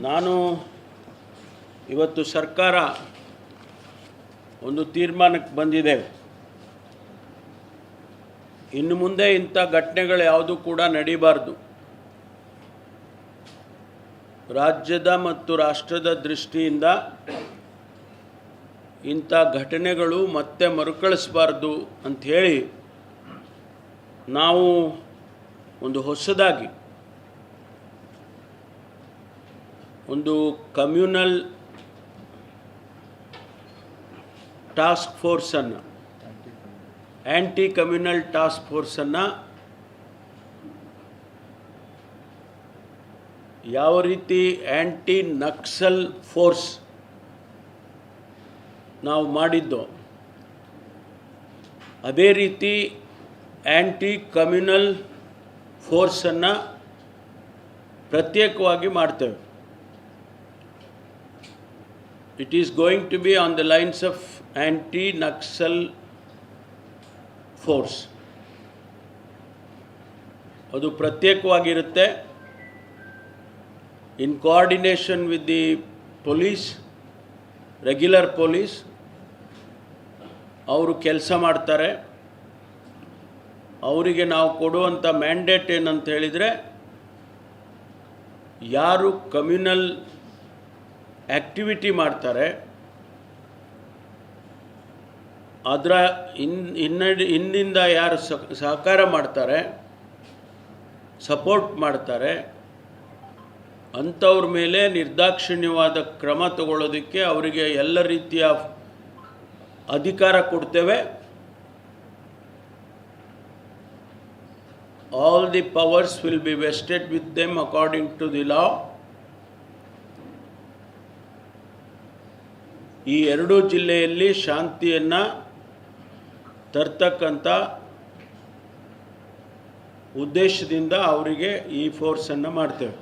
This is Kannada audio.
ನಾನು ಇವತ್ತು ಸರ್ಕಾರ ಒಂದು ತೀರ್ಮಾನಕ್ಕೆ ಬಂದಿದೆ. ಇನ್ನು ಮುಂದೆ ಇಂಥ ಘಟನೆಗಳು ಯಾವುದು ಕೂಡ ನಡೀಬಾರ್ದು. ರಾಜ್ಯದ ಮತ್ತು ರಾಷ್ಟ್ರದ ದೃಷ್ಟಿಯಿಂದ ಇಂಥ ಘಟನೆಗಳು ಮತ್ತೆ ಮರುಕಳಿಸಬಾರ್ದು ಅಂಥೇಳಿ ನಾವು ಒಂದು ಹೊಸದಾಗಿ ಒಂದು ಕಮ್ಯುನಲ್ ಟಾಸ್ಕ್ ಫೋರ್ಸನ್ನು ಆ್ಯಂಟಿ ಕಮ್ಯುನಲ್ ಟಾಸ್ಕ್ ಫೋರ್ಸನ್ನು ಯಾವ ರೀತಿ ಆ್ಯಂಟಿ ನಕ್ಸಲ್ ಫೋರ್ಸ್ ನಾವು ಮಾಡಿದ್ದೋ ಅದೇ ರೀತಿ ಆ್ಯಂಟಿ ಕಮ್ಯುನಲ್ ಫೋರ್ಸನ್ನು ಪ್ರತ್ಯೇಕವಾಗಿ ಮಾಡ್ತೇವೆ. It is going to be on the lines of anti-Naxal force. ಅದು ಪ್ರತ್ಯೇಕವಾಗಿರುತ್ತೆ. In coordination with the police, regular police, ಅವರು ಕೆಲಸ ಮಾಡ್ತಾರೆ. ಅವರಿಗೆ ನಾವು ಕೊಡುವಂಥ ಮ್ಯಾಂಡೇಟ್ ಏನಂತ ಹೇಳಿದರೆ, ಯಾರು ಕಮ್ಯುನಲ್ ಆ್ಯಕ್ಟಿವಿಟಿ ಮಾಡ್ತಾರೆ ಅದರ ಹಿಂದಿಂದ ಯಾರು ಸಹಕಾರ ಮಾಡ್ತಾರೆ, ಸಪೋರ್ಟ್ ಮಾಡ್ತಾರೆ, ಅಂಥವ್ರ ಮೇಲೆ ನಿರ್ದಾಕ್ಷಿಣ್ಯವಾದ ಕ್ರಮ ತಗೊಳ್ಳೋದಕ್ಕೆ ಅವರಿಗೆ ಎಲ್ಲ ರೀತಿಯ ಅಧಿಕಾರ ಕೊಡ್ತೇವೆ. All the powers will be vested with them according to the law. ಈ ಎರಡೂ ಜಿಲ್ಲೆಯಲ್ಲಿ ಶಾಂತಿಯನ್ನು ತರ್ತಕ್ಕಂಥ ಉದ್ದೇಶದಿಂದ ಅವರಿಗೆ ಈ ಫೋರ್ಸನ್ನು ಮಾಡ್ತೇವೆ.